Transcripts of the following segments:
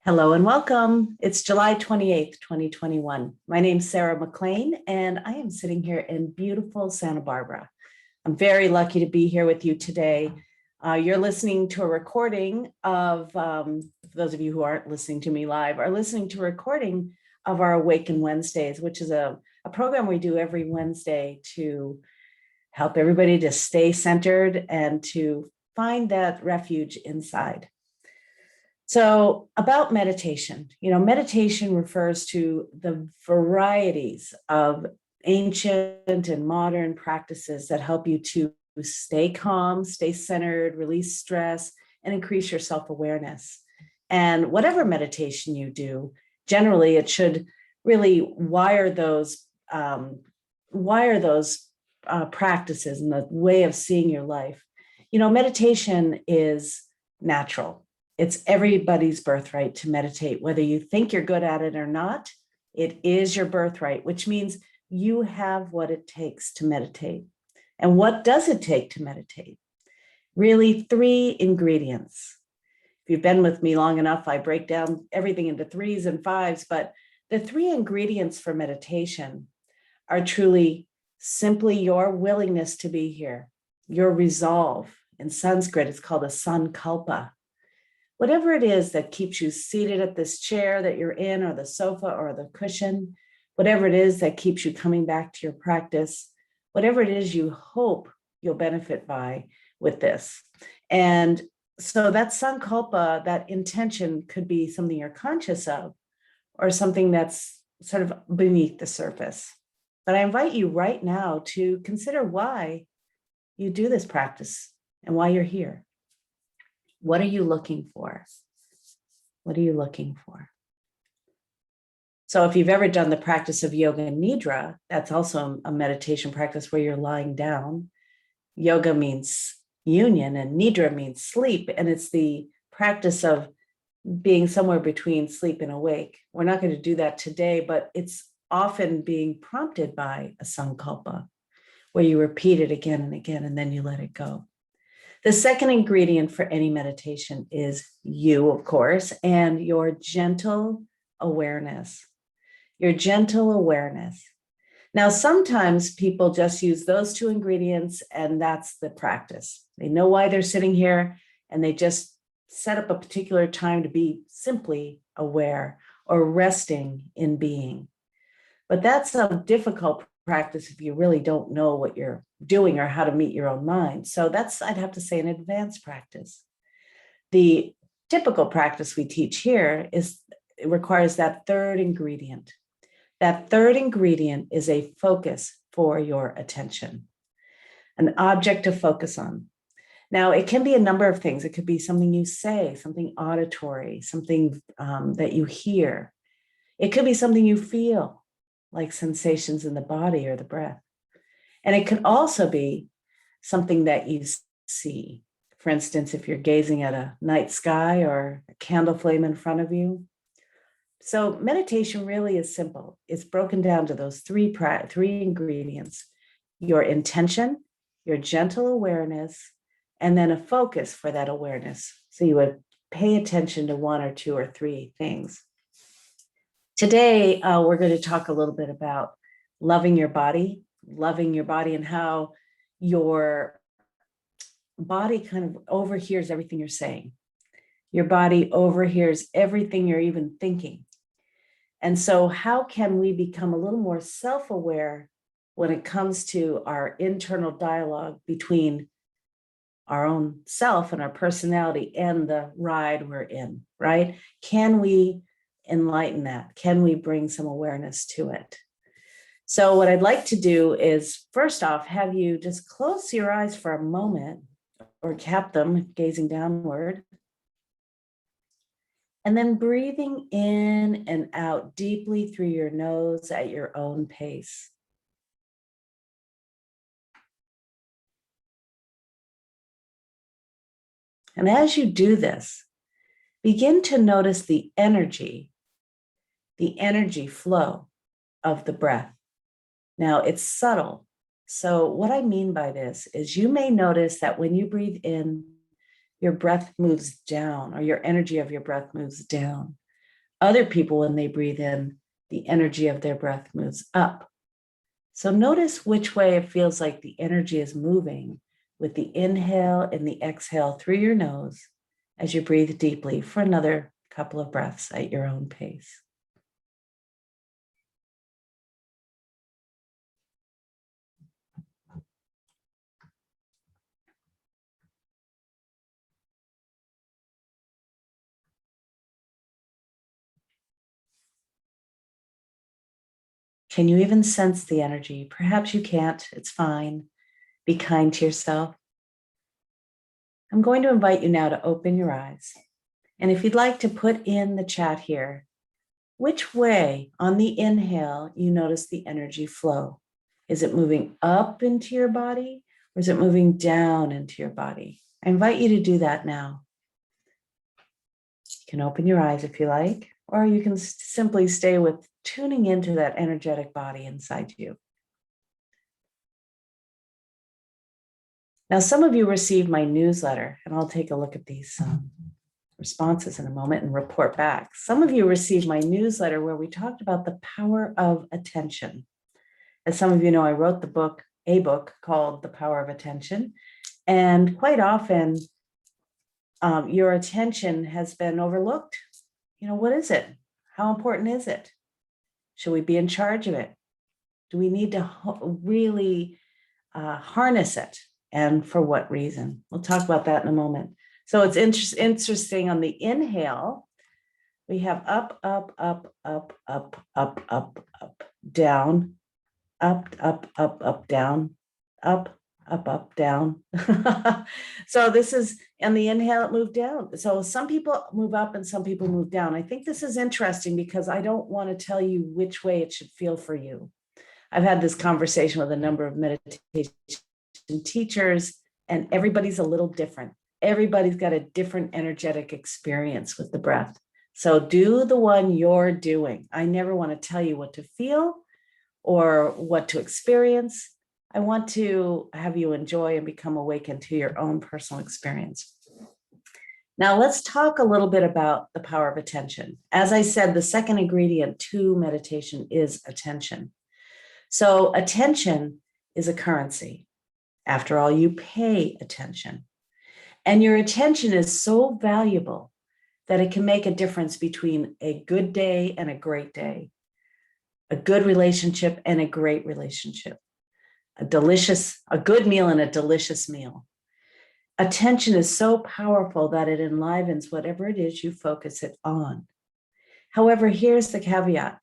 Hello and welcome. It's July 28th, 2021. My name's Sarah McLean, and I am sitting here in beautiful Santa Barbara. I'm very lucky to be here with you today. You're listening to a recording of, for those of you who aren't listening to me live, are listening to a recording of our Awaken Wednesdays, which is a program we do every Wednesday to help everybody to stay centered and to find that refuge inside. So about meditation, meditation refers to the varieties of ancient and modern practices that help you to stay calm, stay centered, release stress, and increase your self-awareness. And whatever meditation you do, generally it should really wire those practices and the way of seeing your life. Meditation is natural. It's everybody's birthright to meditate, whether you think you're good at it or not. It is your birthright, which means you have what it takes to meditate. And what does it take to meditate? Really, 3 ingredients. If you've been with me long enough, I break down everything into 3s and 5s, but the 3 ingredients for meditation are truly simply your willingness to be here, your resolve. In Sanskrit, it's called a sankalpa. Whatever it is that keeps you seated at this chair that you're in, or the sofa or the cushion, whatever it is that keeps you coming back to your practice, whatever it is you hope you'll benefit by with this. And so that sankalpa, that intention, could be something you're conscious of or something that's sort of beneath the surface. But I invite you right now to consider why you do this practice and why you're here. What are you looking for? What are you looking for? So if you've ever done the practice of yoga nidra, that's also a meditation practice where you're lying down. Yoga means union and nidra means sleep. And it's the practice of being somewhere between sleep and awake. We're not going to do that today, but it's often being prompted by a sankalpa, where you repeat it again and again, and then you let it go. The second ingredient for any meditation is you, of course, and your gentle awareness. Your gentle awareness. Now, sometimes people just use those 2 ingredients and that's the practice. They know why they're sitting here and they just set up a particular time to be simply aware or resting in being. But that's a difficult practice if you really don't know what you're doing or how to meet your own mind. So that's, I'd have to say, an advanced practice. The typical practice we teach here it requires that 3rd ingredient. That 3rd ingredient is a focus for your attention, an object to focus on. Now, it can be a number of things. It could be something you say, something auditory, something that you hear. It could be something you feel, like sensations in the body or the breath. And it could also be something that you see. For instance, if you're gazing at a night sky or a candle flame in front of you. So meditation really is simple. It's broken down to those 3 ingredients: your intention, your gentle awareness, and then a focus for that awareness. So you would pay attention to 1 or 2 or 3 things. Today, we're going to talk a little bit about loving your body and how your body kind of overhears everything you're saying. Your body overhears everything you're even thinking. And so how can we become a little more self-aware when it comes to our internal dialogue between our own self and our personality and the ride we're in, right? Can we enlighten that? Can we bring some awareness to it? So what I'd like to do is, first off, have you just close your eyes for a moment or cap them, gazing downward. And then breathing in and out deeply through your nose at your own pace. And as you do this, begin to notice the energy flow of the breath. Now, it's subtle. So what I mean by this is you may notice that when you breathe in, your breath moves down, or your energy of your breath moves down. Other people, when they breathe in, the energy of their breath moves up. So notice which way it feels like the energy is moving with the inhale and the exhale through your nose as you breathe deeply for another couple of breaths at your own pace. Can you even sense the energy? Perhaps you can't. It's fine. Be kind to yourself. I'm going to invite you now to open your eyes. And if you'd like to put in the chat here, which way on the inhale you notice the energy flow? Is it moving up into your body or is it moving down into your body? I invite you to do that now. You can open your eyes if you like, or you can simply stay with tuning into that energetic body inside you. Now, some of you received my newsletter, and I'll take a look at these responses in a moment and report back. Some of you received my newsletter where we talked about the power of attention. As some of you know, I wrote a book called The Power of Attention. And quite often, your attention has been overlooked. What is it? How important is it? Should we be in charge of it? Do we need to really harness it? And for what reason? We'll talk about that in a moment. So it's interesting on the inhale, we have up, up, up, up, up, up, up, up, down, up, up, up, up, down, up, up, up, down. So this is, on the inhale, it moved down. So some people move up and some people move down. I think this is interesting because I don't want to tell you which way it should feel for you. I've had this conversation with a number of meditation teachers, and everybody's a little different. Everybody's got a different energetic experience with the breath. So do the one you're doing. I never want to tell you what to feel or what to experience. I want to have you enjoy and become awakened to your own personal experience. Now, let's talk a little bit about the power of attention. As I said, the second ingredient to meditation is attention. So attention is a currency. After all, you pay attention. And your attention is so valuable that it can make a difference between a good day and a great day, a good relationship and a great relationship, a good meal and a delicious meal. Attention is so powerful that it enlivens whatever it is you focus it on. However, here's the caveat.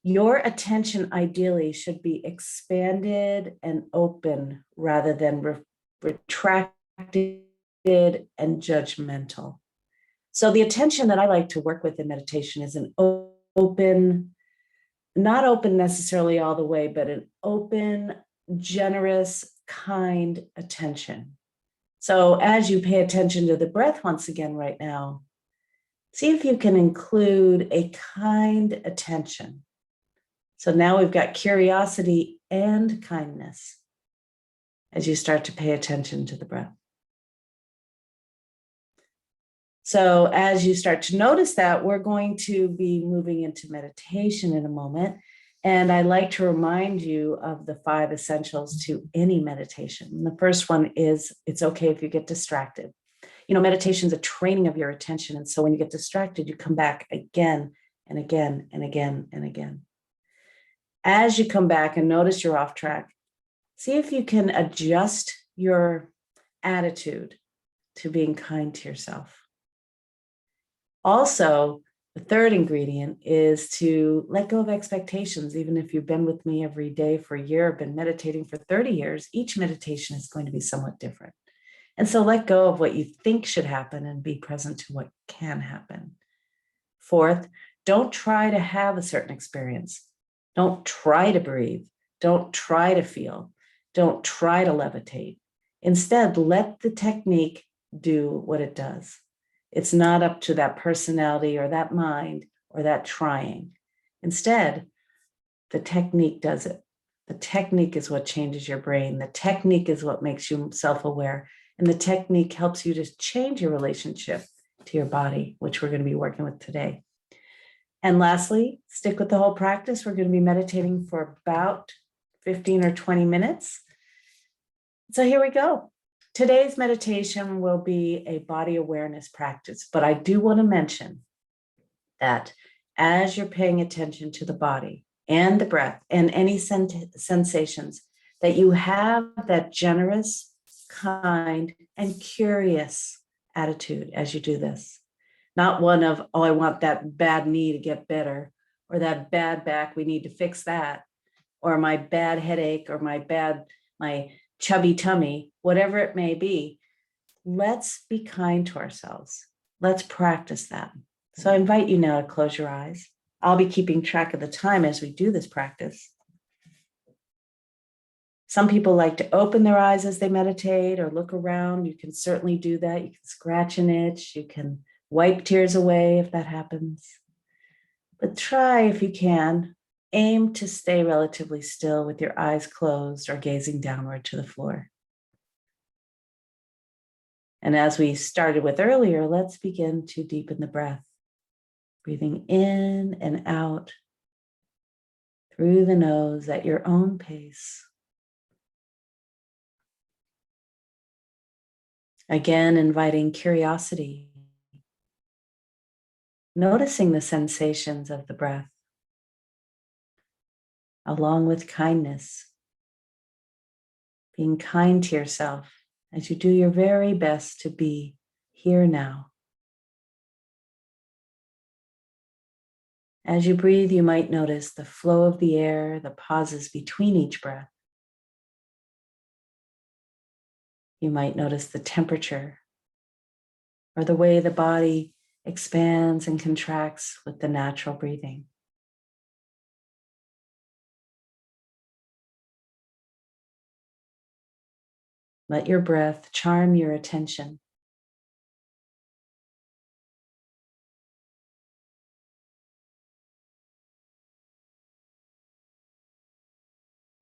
Your attention ideally should be expanded and open rather than retracted and judgmental. So the attention that I like to work with in meditation is an open, not open necessarily all the way, but an open, generous, kind attention. So as you pay attention to the breath once again right now, see if you can include a kind attention. So now we've got curiosity and kindness as you start to pay attention to the breath. So as you start to notice that, we're going to be moving into meditation in a moment. And I like to remind you of the 5 essentials to any meditation. And the first one is it's okay if you get distracted. Meditation is a training of your attention. And so when you get distracted, you come back again and again and again and again. As you come back and notice you're off track, see if you can adjust your attitude to being kind to yourself. Also, the third ingredient is to let go of expectations. Even if you've been with me every day for a year, been meditating for 30 years, each meditation is going to be somewhat different. And so let go of what you think should happen and be present to what can happen. Fourth, don't try to have a certain experience. Don't try to breathe. Don't try to feel. Don't try to levitate. Instead, let the technique do what it does. It's not up to that personality or that mind or that trying. Instead, the technique does it. The technique is what changes your brain. The technique is what makes you self-aware. And the technique helps you to change your relationship to your body, which we're going to be working with today. And lastly, stick with the whole practice. We're going to be meditating for about 15 or 20 minutes. So here we go. Today's meditation will be a body awareness practice, but I do want to mention that as you're paying attention to the body and the breath and any sensations, that you have that generous, kind, and curious attitude as you do this. Not one of, oh, I want that bad knee to get better, or that bad back, we need to fix that, or my bad headache, or my chubby tummy, whatever it may be. Let's be kind to ourselves. Let's practice that. So I invite you now to close your eyes. I'll be keeping track of the time as we do this practice. Some people like to open their eyes as they meditate or look around. You can certainly do that. You can scratch an itch. You can wipe tears away if that happens. But try, if you can, aim to stay relatively still with your eyes closed or gazing downward to the floor. And as we started with earlier, let's begin to deepen the breath. Breathing in and out through the nose at your own pace. Again, inviting curiosity, noticing the sensations of the breath, along with kindness, being kind to yourself as you do your very best to be here now. As you breathe, you might notice the flow of the air, the pauses between each breath. You might notice the temperature or the way the body expands and contracts with the natural breathing. Let your breath charm your attention.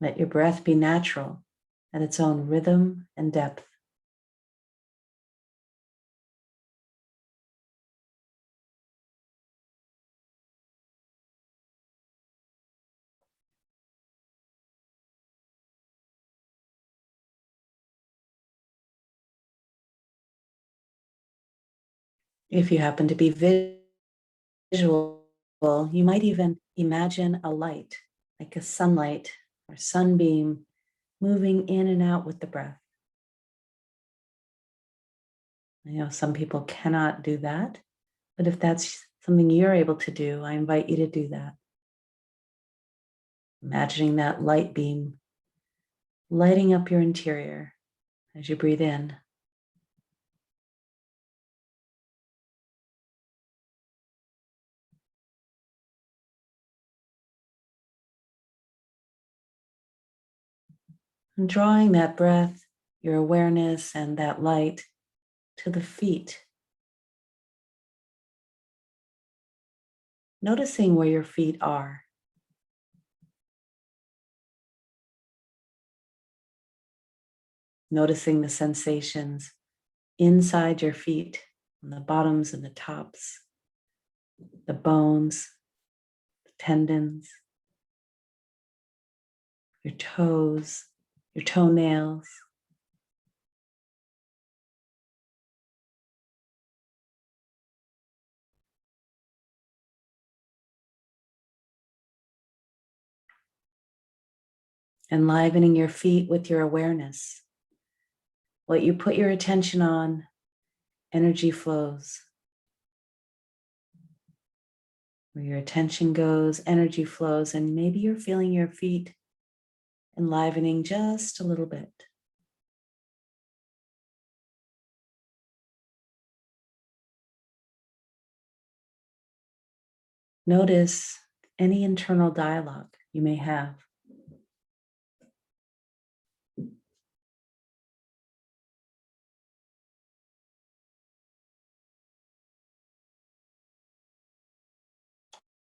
Let your breath be natural at its own rhythm and depth. If you happen to be visual, you might even imagine a light, like a sunlight or sunbeam, moving in and out with the breath. I know some people cannot do that, but if that's something you're able to do, I invite you to do that. Imagining that light beam lighting up your interior as you breathe in. And drawing that breath, your awareness, and that light to the feet. Noticing where your feet are. Noticing the sensations inside your feet, on the bottoms and the tops, the bones, the tendons, your toes, your toenails. Enlivening your feet with your awareness. What you put your attention on, energy flows. Where your attention goes, energy flows, and maybe you're feeling your feet enlivening just a little bit. Notice any internal dialogue you may have.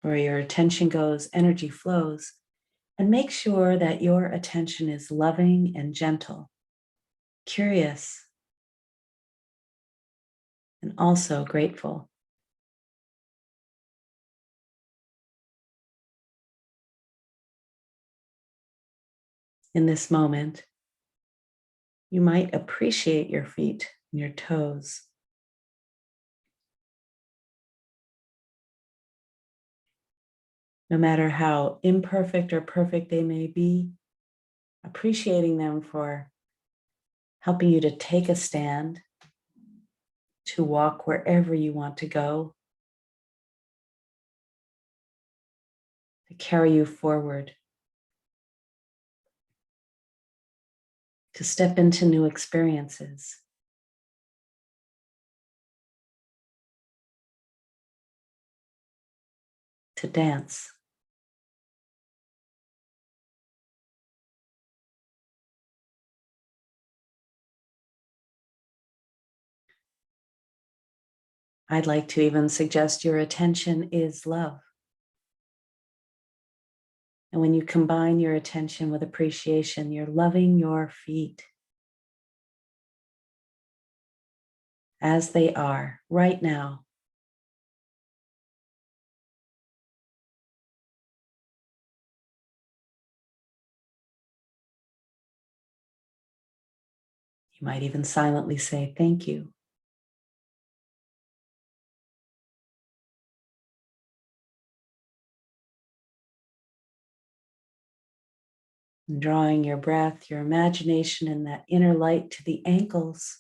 Where your attention goes, energy flows, and make sure that your attention is loving and gentle, curious, and also grateful. In this moment, you might appreciate your feet and your toes. No matter how imperfect or perfect they may be, appreciating them for helping you to take a stand, to walk wherever you want to go, to carry you forward, to step into new experiences, to dance. I'd like to even suggest your attention is love. And when you combine your attention with appreciation, you're loving your feet as they are right now. You might even silently say, thank you. And drawing your breath, your imagination, and that inner light to the ankles.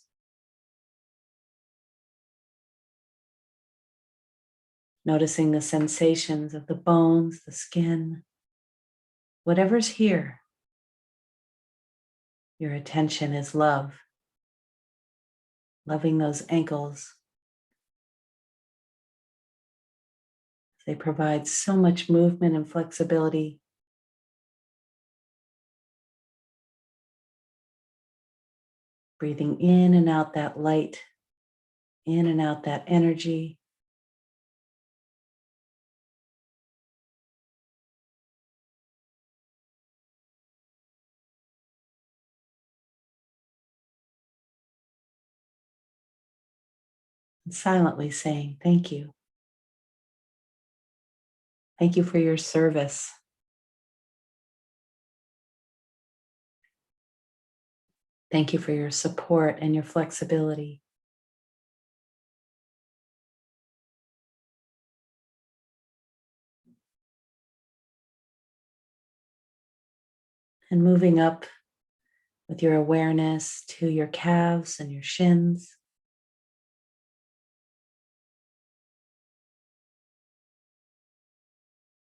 Noticing the sensations of the bones, the skin, whatever's here. Your attention is love. Loving those ankles. They provide so much movement and flexibility. Breathing in and out that light, in and out that energy. And silently saying, thank you. Thank you for your service. Thank you for your support and your flexibility. And moving up with your awareness to your calves and your shins.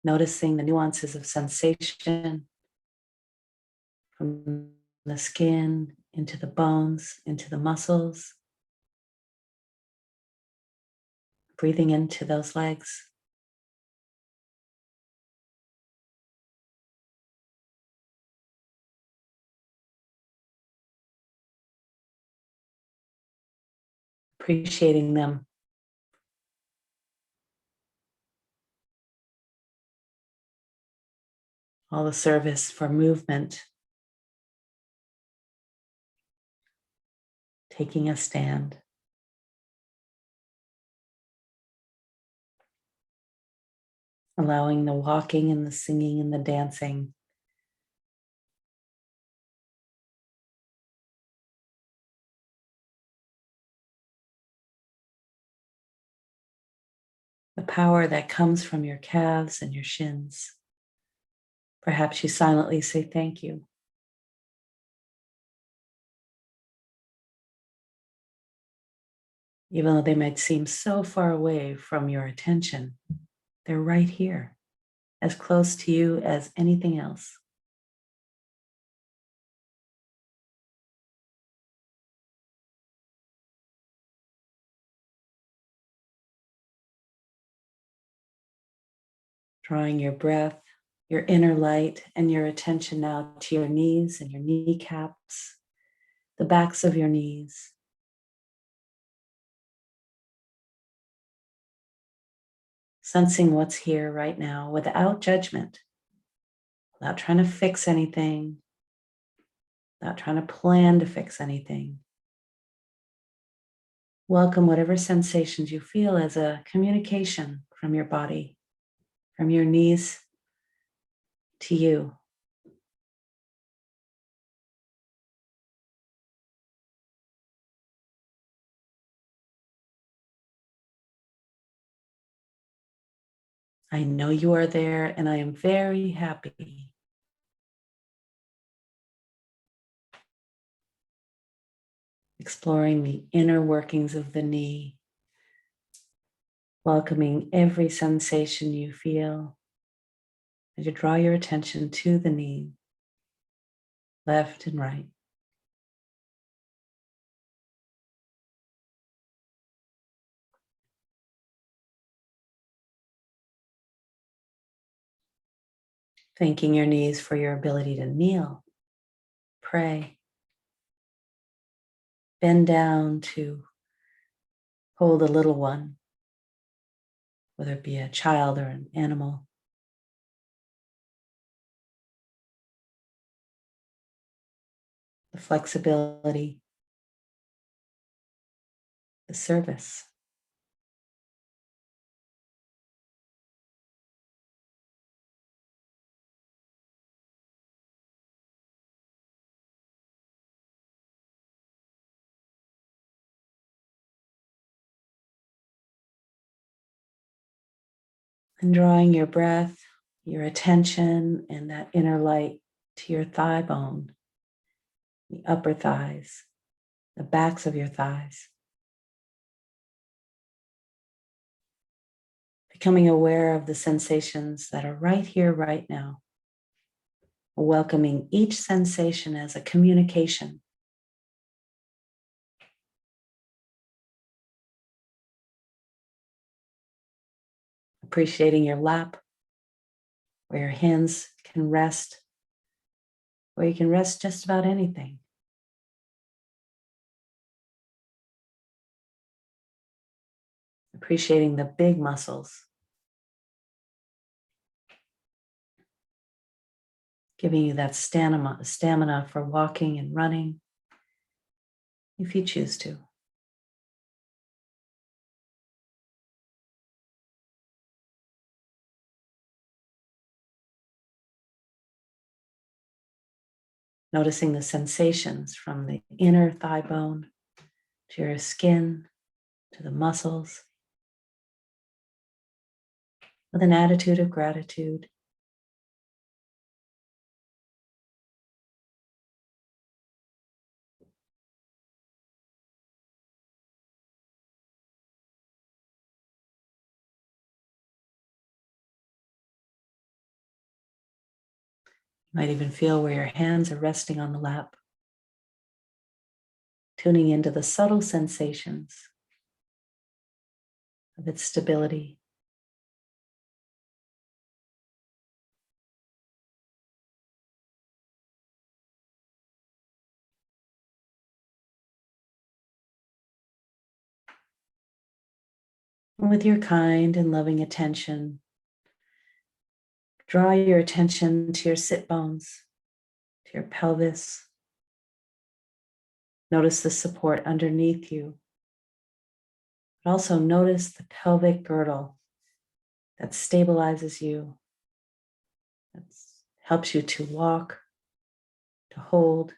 Noticing the nuances of sensation from the skin into the bones, into the muscles. Breathing into those legs. Appreciating them. All the service for movement. Taking a stand. Allowing the walking and the singing and the dancing. The power that comes from your calves and your shins. Perhaps you silently say thank you. Even though they might seem so far away from your attention, they're right here, as close to you as anything else. Drawing your breath, your inner light, and your attention now to your knees and your kneecaps, the backs of your knees. Sensing what's here right now without judgment, without trying to fix anything, without trying to plan to fix anything. Welcome whatever sensations you feel as a communication from your body, from your knees to you. I know you are there, and I am very happy. Exploring the inner workings of the knee, welcoming every sensation you feel as you draw your attention to the knee, left and right. Thanking your knees for your ability to kneel, pray, bend down to hold a little one, whether it be a child or an animal. The flexibility, the service. And drawing your breath, your attention, and that inner light to your thigh bone, the upper thighs, the backs of your thighs. Becoming aware of the sensations that are right here, right now. Welcoming each sensation as a communication. Appreciating your lap, where your hands can rest, where you can rest just about anything. Appreciating the big muscles, giving you that stamina for walking and running, if you choose to. Noticing the sensations from the inner thigh bone to your skin, to the muscles, with an attitude of gratitude. You might even feel where your hands are resting on the lap, tuning into the subtle sensations of its stability. And with your kind and loving attention, draw your attention to your sit bones, to your pelvis. Notice the support underneath you, but also notice the pelvic girdle that stabilizes you, that helps you to walk, to hold,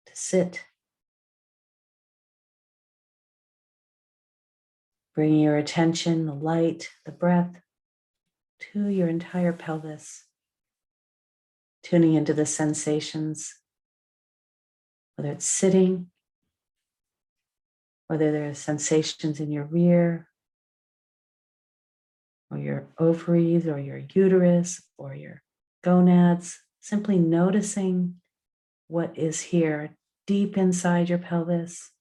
to sit. Bringing your attention, the light, the breath to your entire pelvis, tuning into the sensations, whether it's sitting, whether there are sensations in your rear, or your ovaries, or your uterus, or your gonads, simply noticing what is here deep inside your pelvis,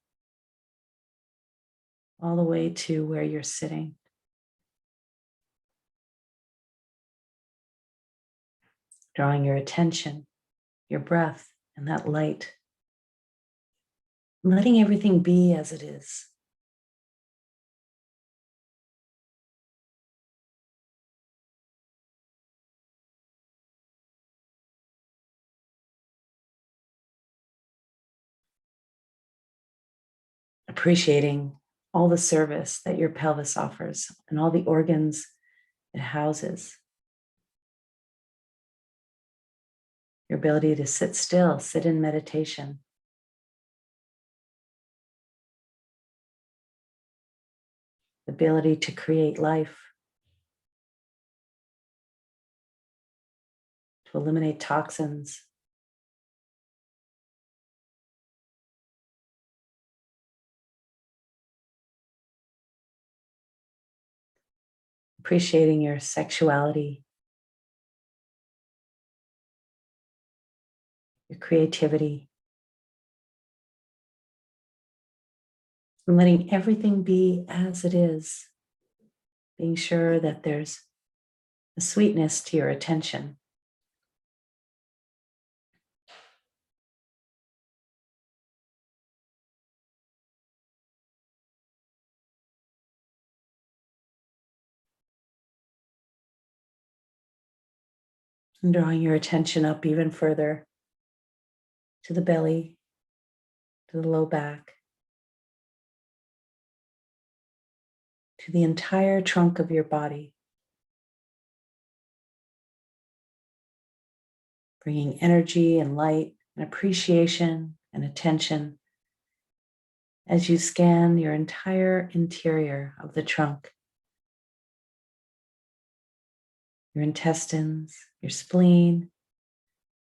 all the way to where you're sitting. Drawing your attention, your breath, and that light. Letting everything be as it is. Appreciating all the service that your pelvis offers and all the organs it houses. Your ability to sit still, sit in meditation. The ability to create life. to eliminate toxins. Appreciating your sexuality, your creativity, and letting everything be as it is, being sure that there's a sweetness to your attention. And drawing your attention up even further to the belly, to the low back, to the entire trunk of your body. Bringing energy and light and appreciation and attention as you scan your entire interior of the trunk. Your intestines, your spleen,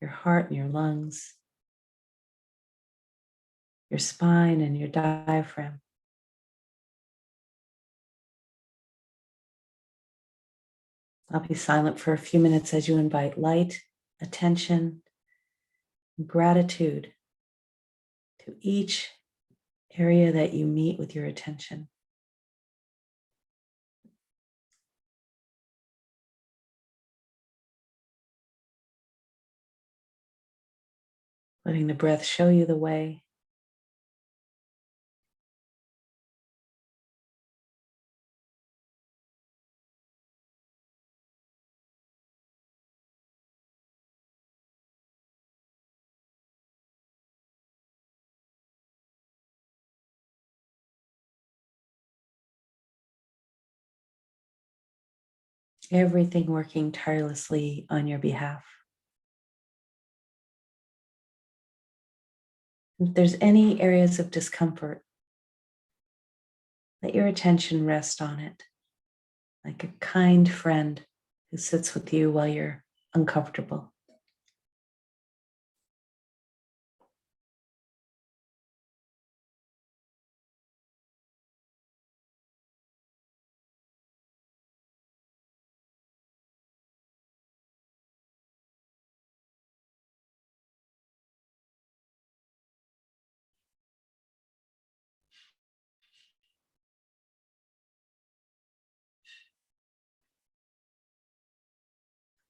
your heart and your lungs, your spine and your diaphragm. I'll be silent for a few minutes as you invite light, attention, and gratitude to each area that you meet with your attention. Letting the breath show you the way. Everything working tirelessly on your behalf. If there's any areas of discomfort, let your attention rest on it, like a kind friend who sits with you while you're uncomfortable.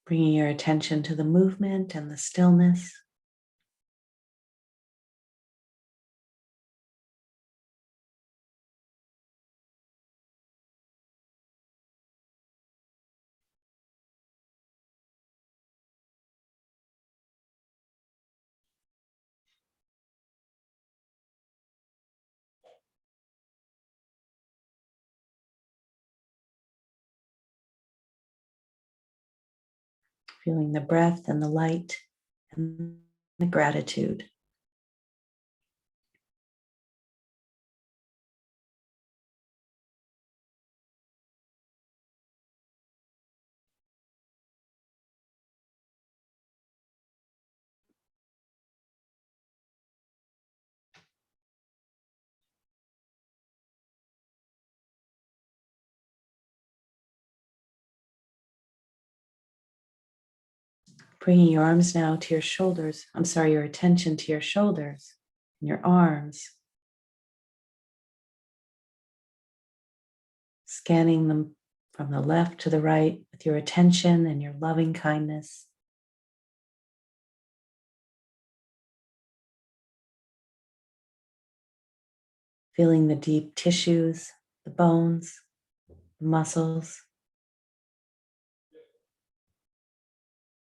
Bringing your attention to the movement and the stillness. Feeling the breath and the light and the gratitude. Bringing your arms now to your shoulders. Your attention to your shoulders and your arms. Scanning them from the left to the right with your attention and your loving kindness. Feeling the deep tissues, the bones, the muscles,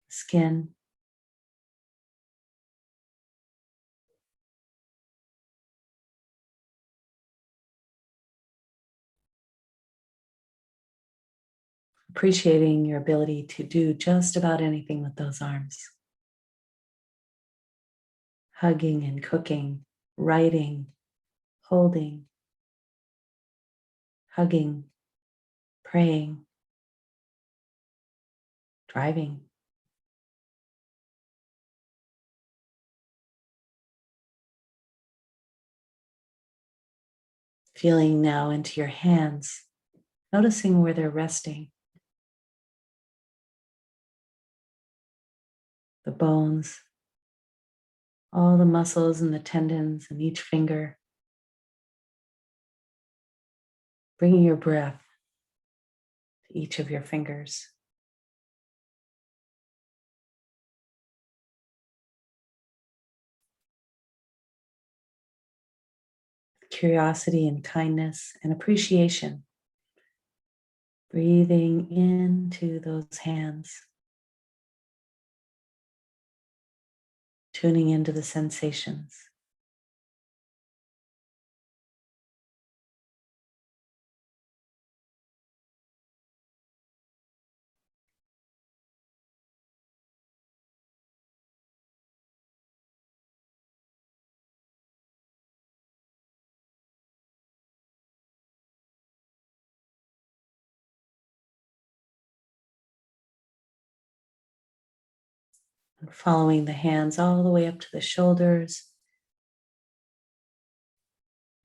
the skin. Appreciating your ability to do just about anything with those arms. Hugging and cooking, writing, holding, hugging, praying, driving. Feeling now into your hands, noticing where they're resting, the bones, all the muscles and the tendons in each finger. Bringing your breath to each of your fingers. Curiosity and kindness and appreciation. Breathing into those hands. Tuning into the sensations. And following the hands all the way up to the shoulders,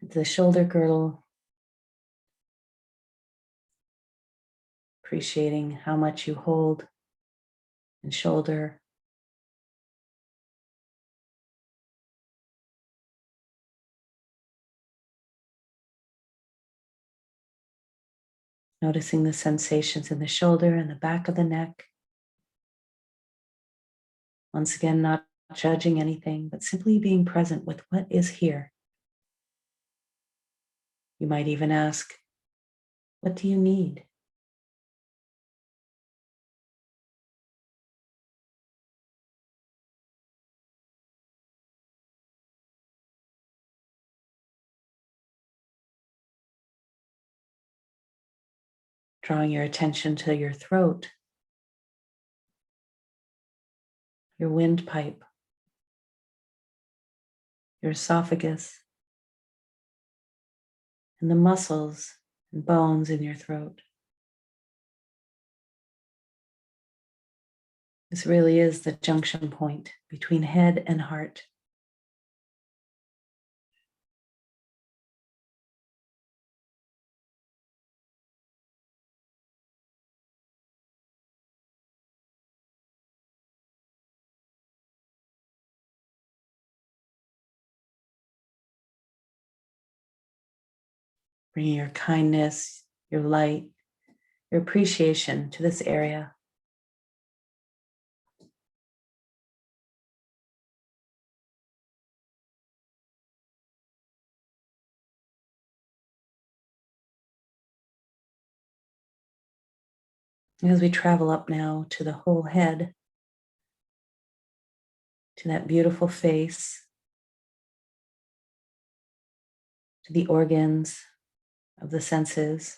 the shoulder girdle. Appreciating how much you hold and shoulder. Noticing the sensations in the shoulder and the back of the neck. Once again, not judging anything, but simply being present with what is here. You might even ask, what do you need? Drawing your attention to your throat, your windpipe, your esophagus, and the muscles and bones in your throat. This really is the junction point between head and heart. Bringing your kindness, your light, your appreciation to this area. As we travel up now to the whole head, to that beautiful face, to the organs of the senses.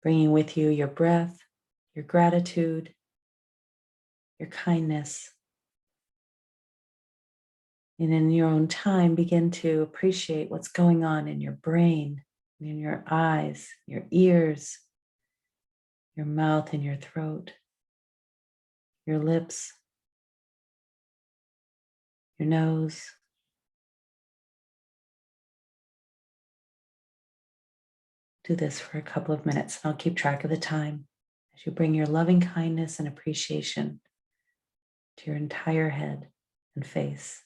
Bringing with you your breath, your gratitude, your kindness. And in your own time, begin to appreciate what's going on in your brain, in your eyes, your ears, your mouth and your throat, your lips, your nose. Do this for a couple of minutes, and I'll keep track of the time as you bring your loving kindness and appreciation to your entire head and face.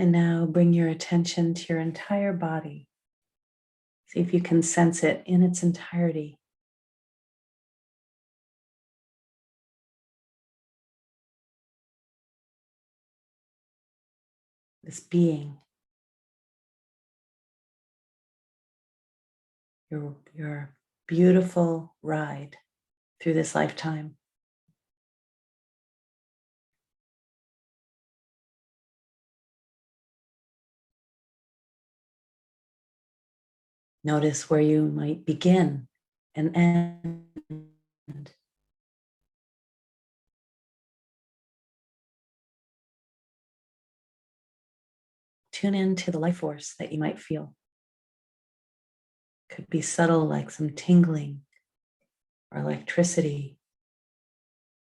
And now bring your attention to your entire body. See if you can sense it in its entirety. This being, your beautiful ride through this lifetime. Notice where you might begin and end. Tune into the life force that you might feel. Could be subtle, like some tingling or electricity,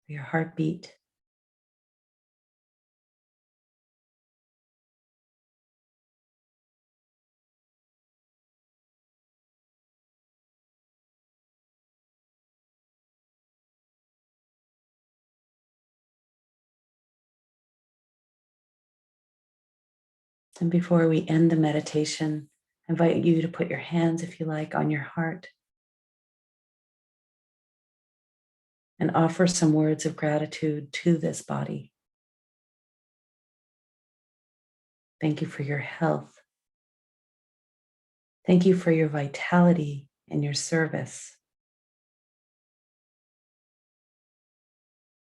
or your heartbeat. And before we end the meditation, I invite you to put your hands, if you like, on your heart and offer some words of gratitude to this body. Thank you for your health. Thank you for your vitality and your service.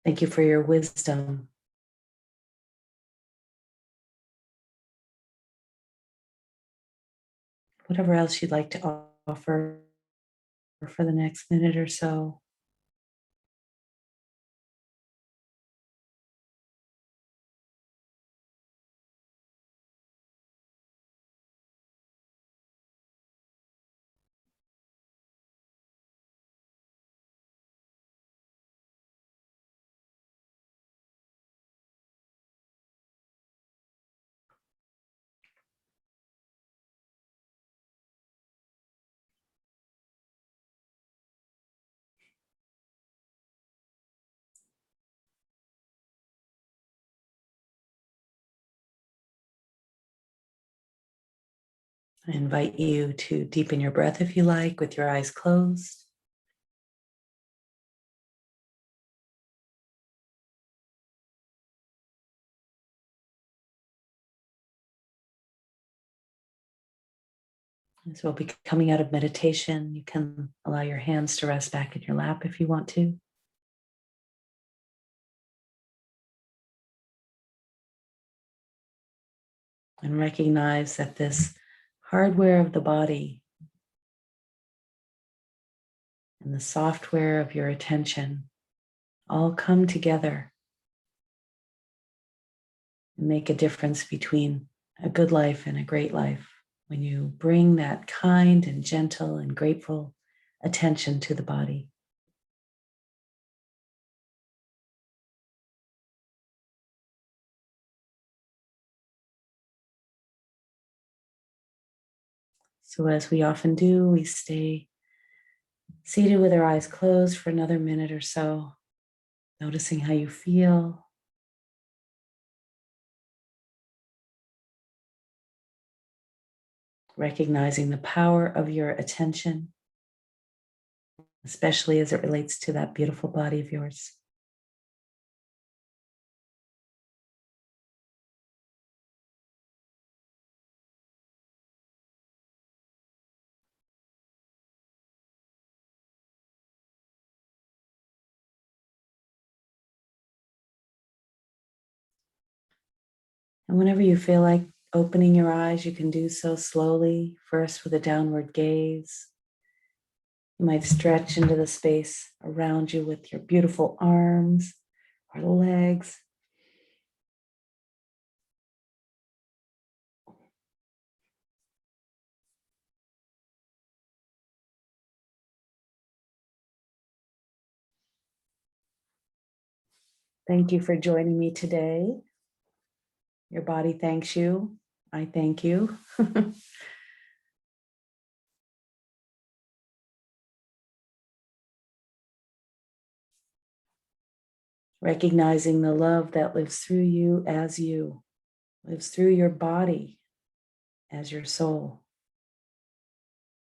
Thank you for your wisdom. Whatever else you'd like to offer for the next minute or so. I invite you to deepen your breath, if you like, with your eyes closed. As we'll be coming out of meditation, you can allow your hands to rest back in your lap if you want to. And recognize that this hardware of the body and the software of your attention all come together and make a difference between a good life and a great life when you bring that kind and gentle and grateful attention to the body. So as we often do, we stay seated with our eyes closed for another minute or so, noticing how you feel. Recognizing the power of your attention, especially as it relates to that beautiful body of yours. And whenever you feel like opening your eyes, you can do so slowly, first with a downward gaze. You might stretch into the space around you with your beautiful arms or legs. Thank you for joining me today. Your body thanks you. I thank you. Recognizing the love that lives through you as you, lives through your body as your soul.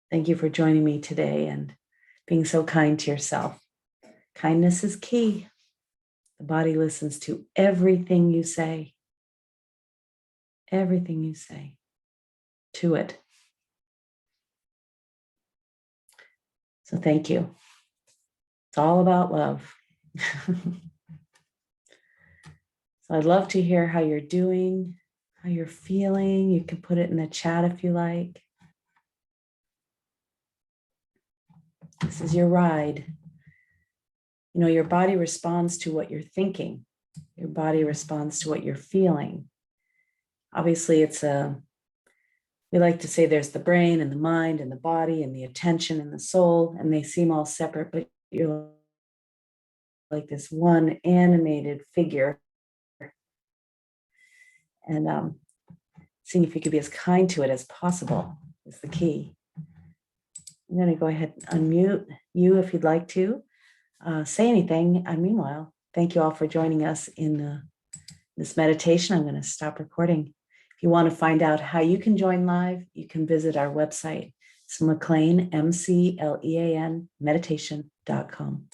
Thank you for joining me today and being so kind to yourself. Kindness is key. The body listens to everything you say to it. So thank you. It's all about love. So I'd love to hear how you're doing, how you're feeling. You can put it in the chat if you like. This is your ride. You know, your body responds to what you're thinking. Your body responds to what you're feeling. Obviously, we like to say there's the brain and the mind and the body and the attention and the soul, and they seem all separate, but you're like this one animated figure. And seeing if you could be as kind to it as possible is the key. I'm going to go ahead and unmute you if you'd like to say anything. And meanwhile, thank you all for joining us in this meditation. I'm going to stop recording. If you want to find out how you can join live, you can visit our website. It's McLean, McLean, meditation.com.